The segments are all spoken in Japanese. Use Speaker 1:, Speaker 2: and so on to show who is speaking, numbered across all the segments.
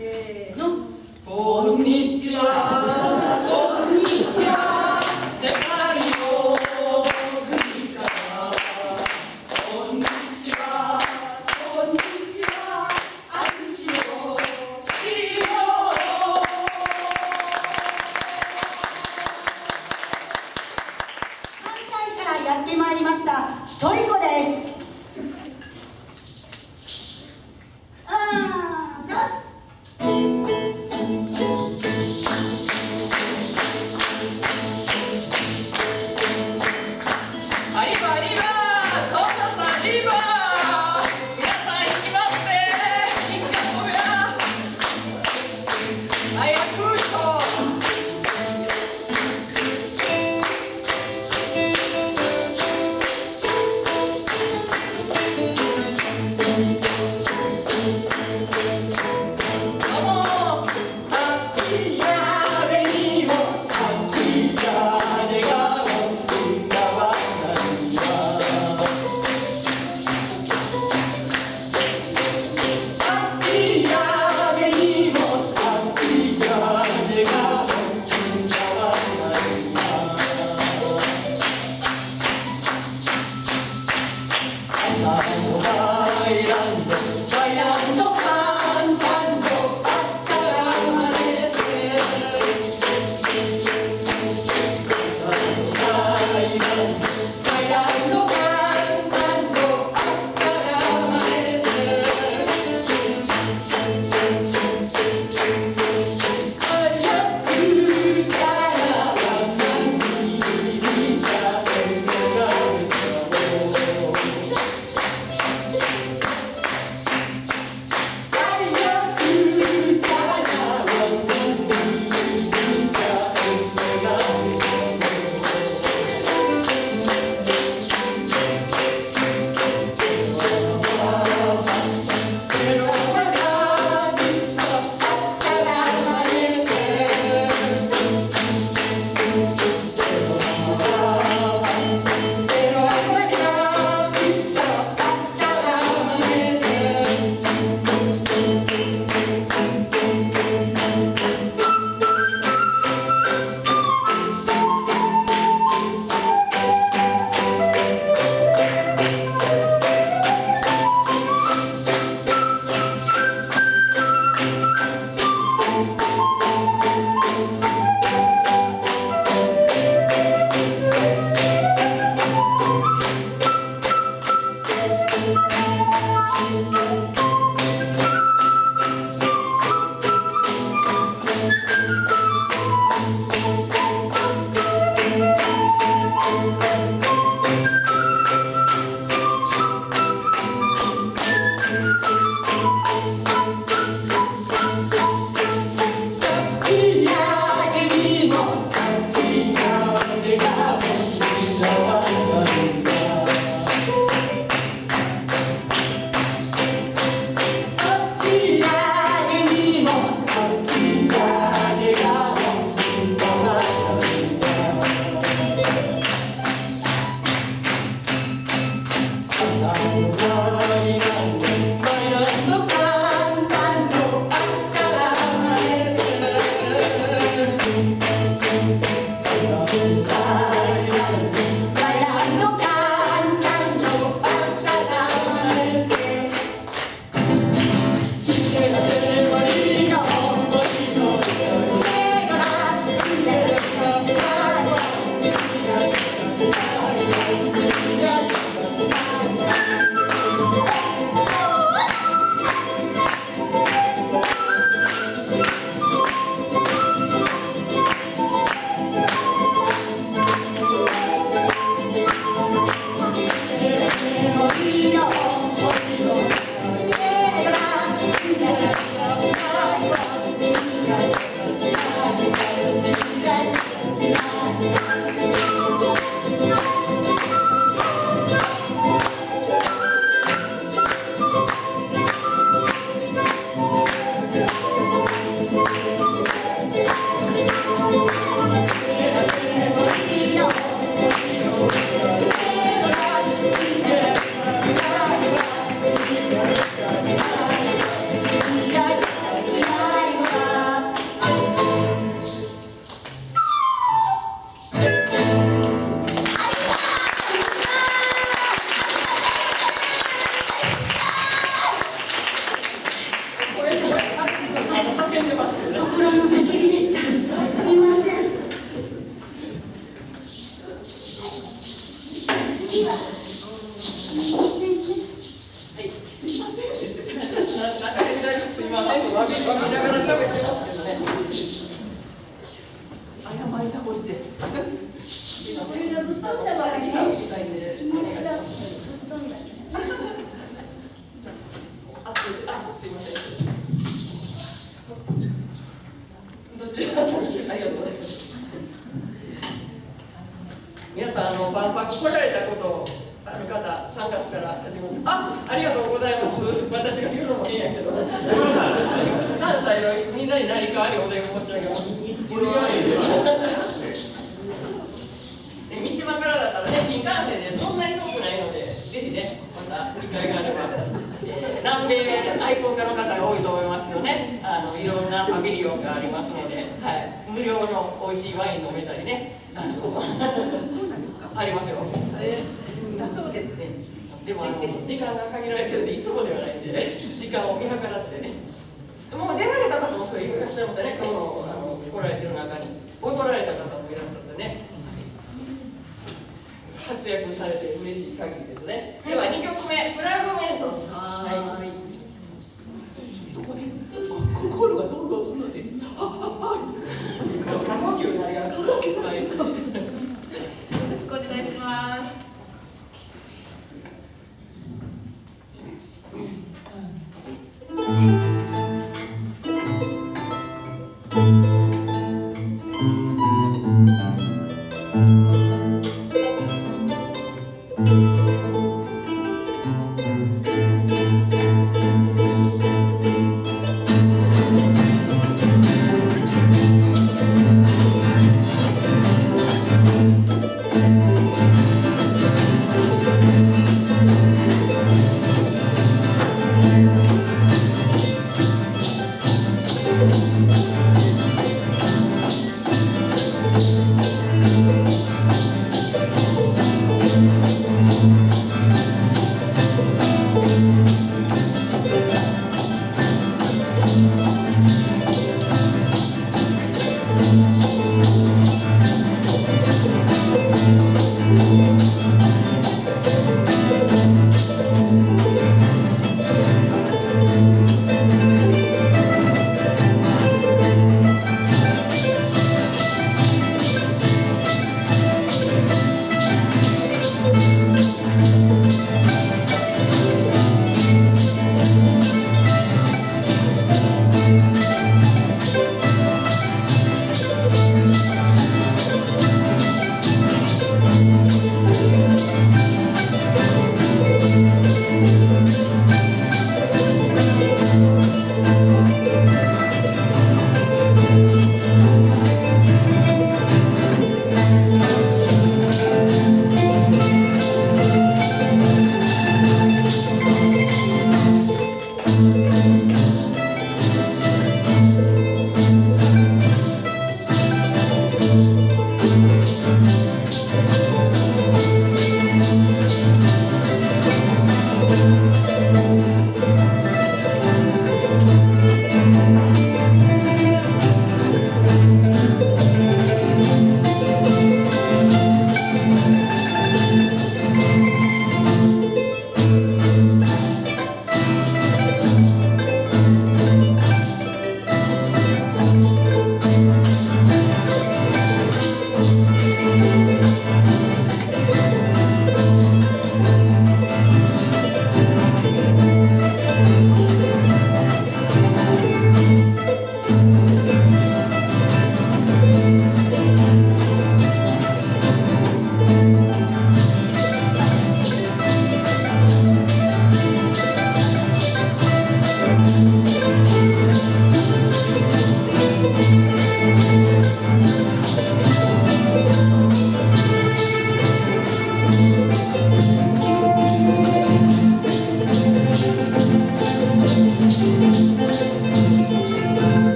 Speaker 1: せーの。
Speaker 2: こんにちは。こんにちは。世界の国から。こんにちは。こんにちは。握手をしよう。
Speaker 1: 関西からやってまいりましたトリコです。どうぞ。
Speaker 2: 見ながら喋ってますけどね。
Speaker 3: 謝り直して。
Speaker 1: これがぶっ飛んだからね。
Speaker 2: みたいで。
Speaker 1: 気持ちだ。ぶっ飛んだ。
Speaker 2: すいません。どちらもありがとうございます。皆さん万博来られたことある方、3月から始めて、ありがとうございます。私が言うのも変やけど、関西のみんなに何かありお願い申し上げます。三島からだったらね、新幹線でそんなに遠くないので、ぜひね、また機会があれば、南米愛好家の方が多いと思いますよね。いろんなパビリオンがありますので、はい、無料の美味しいワイン飲めたりね、
Speaker 3: そうなんですか。
Speaker 2: ありますよ。
Speaker 3: だそうですね。
Speaker 2: でも時間が限られてるんで、いつもではないんで、時間を見計らってね。もう出られた方もそういらっしゃいましたね、今日の来られてる中に。踊られた方もいらっしゃってね。活躍されて嬉しい限りですね。では2曲目、フラグメントス。はい。
Speaker 3: 心が動揺するので。
Speaker 2: 過呼吸になりがら。
Speaker 3: よろしくお願いします。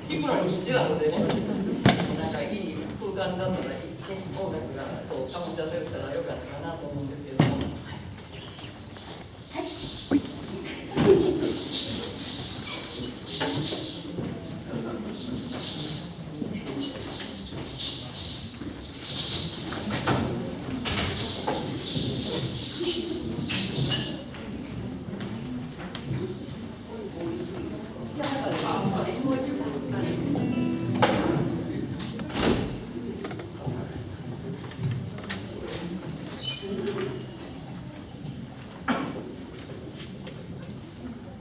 Speaker 2: 弾くのに必死なのでね、なんかいい空間だったらいい、ね、音楽がこう醸し出せたらよかったかなと思うんですけれども。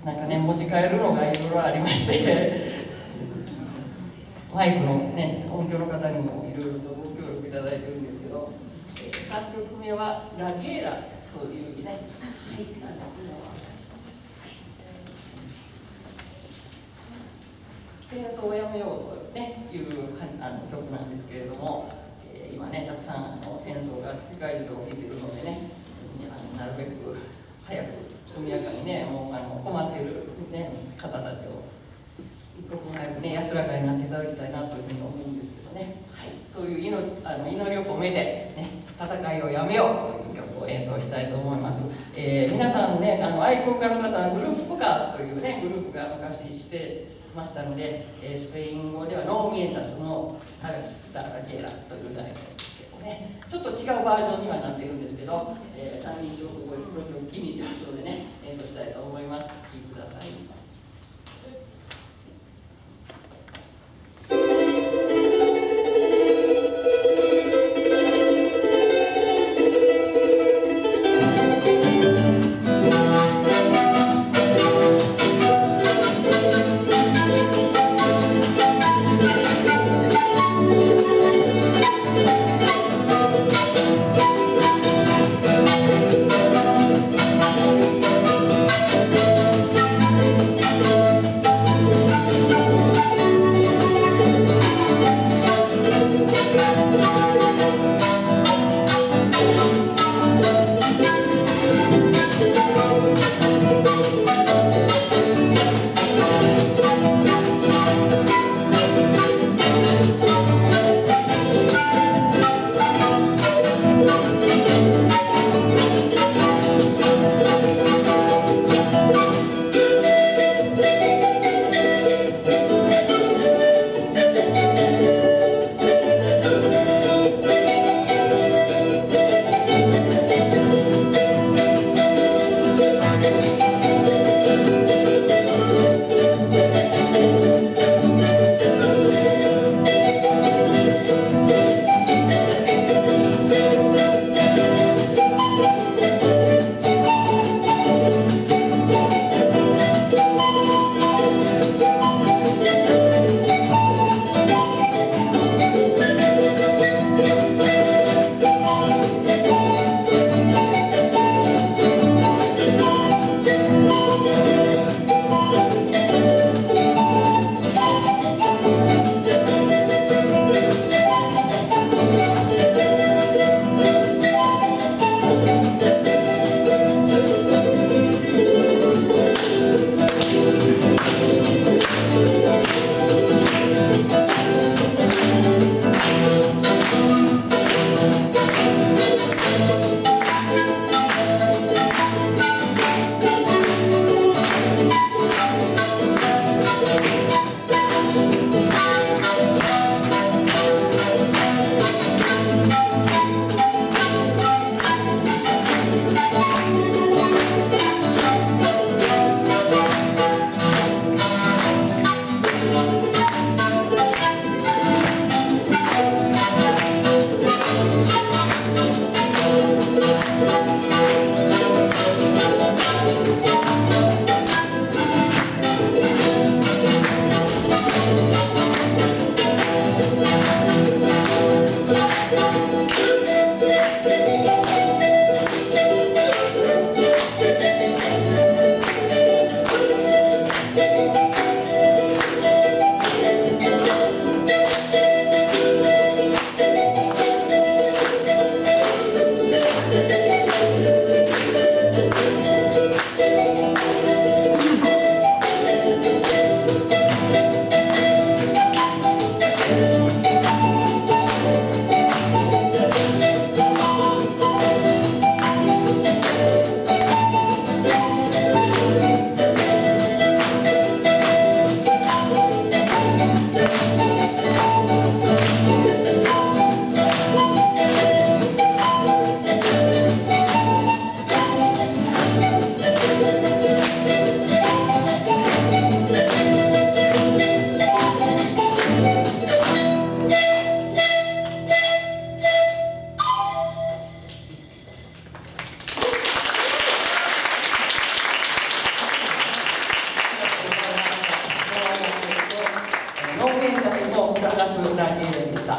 Speaker 2: なんかね、持ち帰るのがいろいろありましてマイクのね、音響の方にもいろいろとご協力いただいてるんですけど、3曲目は「ラゲーラ」というね、戦争をやめようと、ね、いう曲なんですけれども、今ね、たくさん戦争が世界中で起きているのでね、なるべく早く速やかにね、もう困っている、ね、方たちを一刻も早くね、安らかになっていただきたいなというふうに思うんですけどね。はい、という祈りを込めて、ね、戦いをやめようという曲を演奏したいと思います。皆さんね、アイコンからの方はグループポカというね、グループが昔してましたので、スペイン語ではノーミエタスのタガス・ダラゲーラという題名ですけどね、ちょっと違うバージョンにはなっているんですけど、3人すごくこの曲気に入ってますのでね、演奏したいと思います。聴いてください。
Speaker 4: 「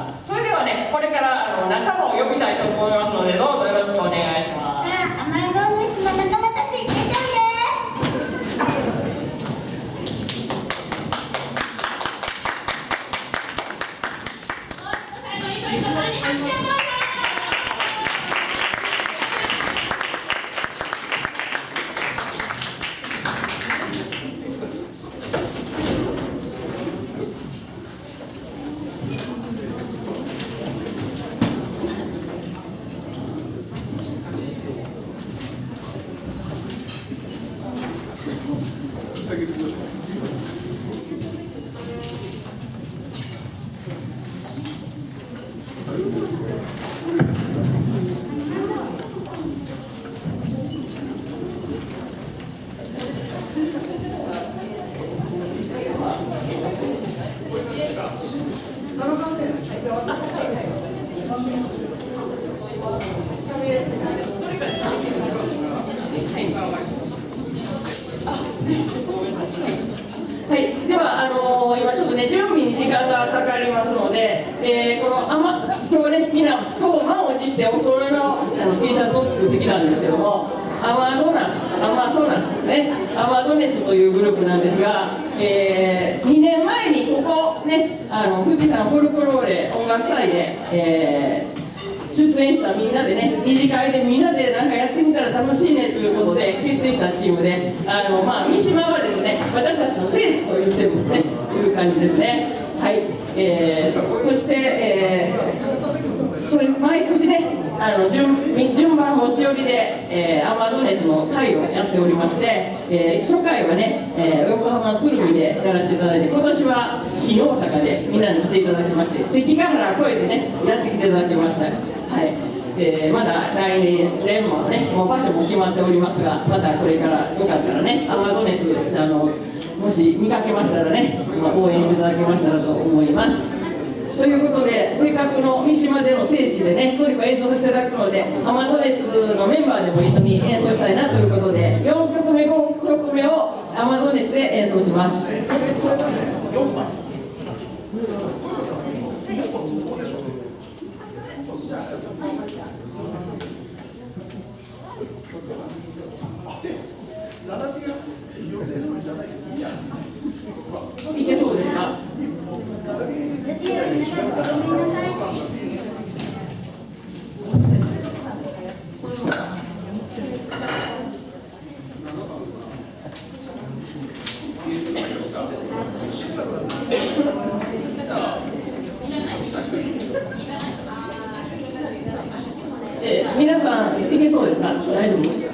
Speaker 2: 。それではね、これから仲間を呼びたいと思いますので、どうぞよろしくお願いします。
Speaker 1: さあ、甘いドーナツの仲間たち、出ておいで。
Speaker 2: はい、では、今ちょっとね、準備に時間がかかりますので、この今日ね、みんな、今日満を持してお揃いのT シャツを作ってきたんですけども、アマドネスというグループなんですが、2年前にここね、富士山フォルクローレ音楽祭で、出演したみんなでね、二次会でみんなでなんかやってみたら楽しいねということで結成したチームで、三島はですね、私たちの聖地と言ってもね、いう感じですね。はい、そして、それ毎年ね、順番持ち寄りで、アマドネスの会をやっておりまして、初回はね、横浜の鶴見でやらせていただいて、今年は新大阪でみんなに来ていただきまして、関ヶ原越えてね、やってきていただきました。はい、まだ来年もね、もう場所も決まっておりますが、またこれからよかったらね、アマドネスもし見かけましたらね、応援していただけましたらと思います。ということで、せっかくの三島での聖地でね、トリコ演奏していただくので、アマドネスのメンバーでも一緒に演奏したいなということで、4曲目、5曲目をアマドネスで演奏します。いけそうですか？皆さんいけそうですか？大丈夫？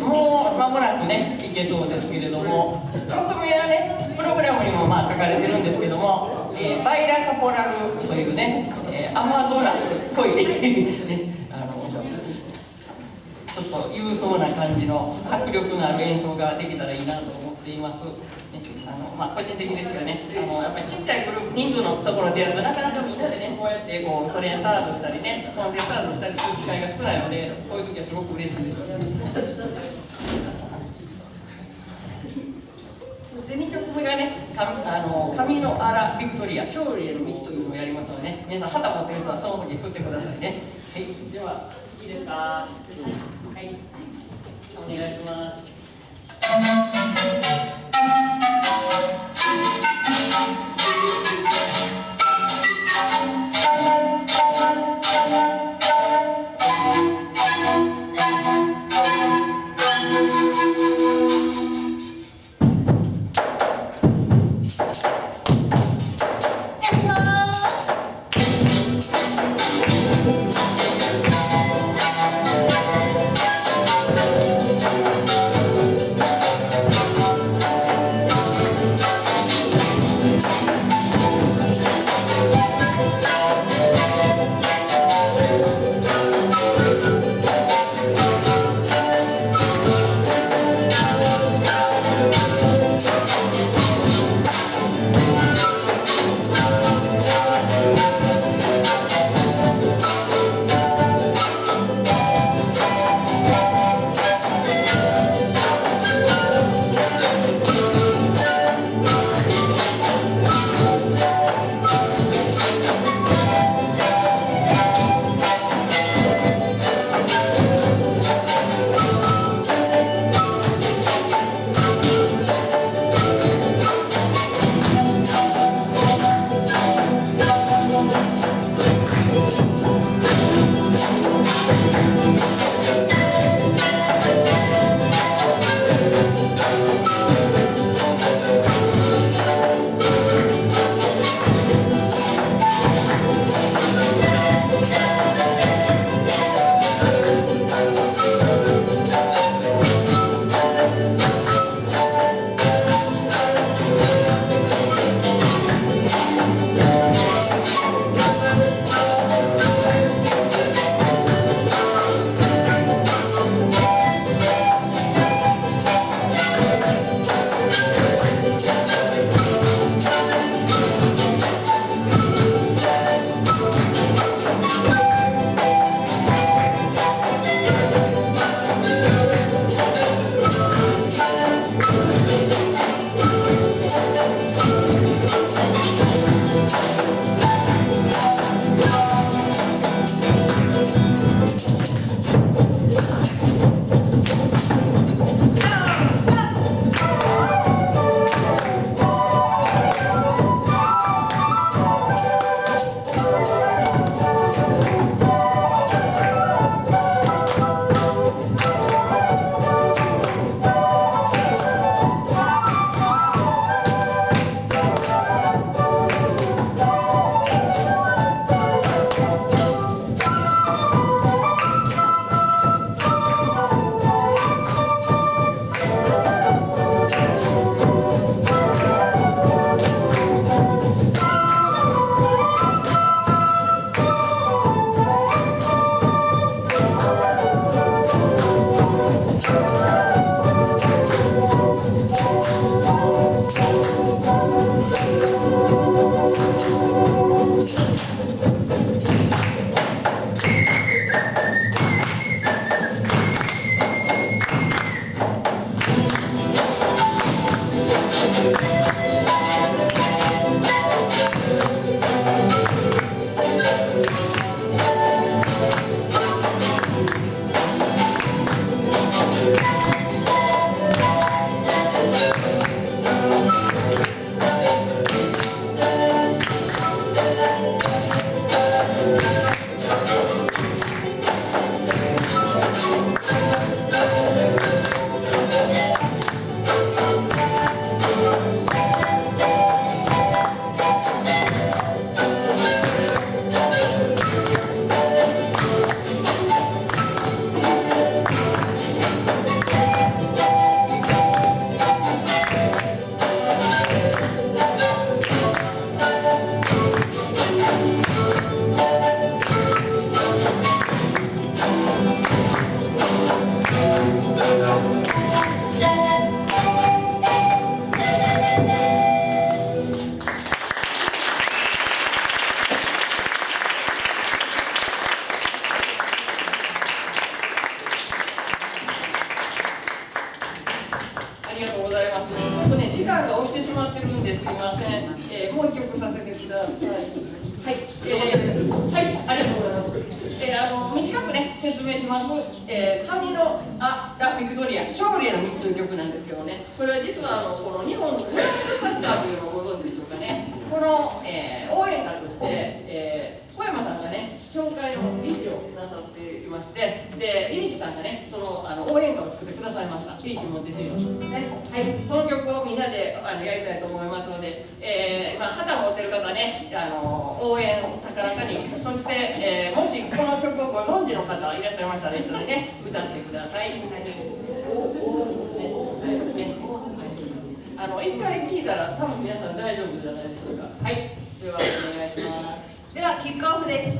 Speaker 2: もう間もなくね、いけそうですけれども、曲名はね、プログラムにも書かれてるんですけども、バイラカポラルというね、アマゾナスっぽい、ね、ちょっと勇壮な感じの迫力のある演奏ができたらいいなと思っています。個人的ですけどね、やっぱりちっちゃいグループ、人数のところでやるとなかなかみんなでね、こうやってそれサードしたりね、コンテスタートしたりする機会が少ないので、こういう時はすごく嬉しいです。2曲目がね、神のアラ・ビクトリア、勝利への道というのをやりますのでね、皆さん旗持っている人はその時振ってくださいね。はい、では、いいですか？はい、お願いします。ね、説明します。神のラ・ビクトリア、勝利への道という曲なんですけどね、これは実はこの日本のブラインドサッカーというのをご存知でしょうかね、この、応援歌として、小山さんがね、教会の理事をなさっていまして、で、リーチさんがね、その応援歌を作ってくださいました。リーチも弟子ですね。はい、その曲をみんなでやりたいと思いますので、旗を持ってる方ね、応援高らかに、そして、もしこの曲をご存知の方いらっしゃいましたら一緒にね、歌ってください。一回聴いたら多分皆さん大丈夫じゃないでしょうか。はい、ではお願いします。
Speaker 3: ではキックオフです。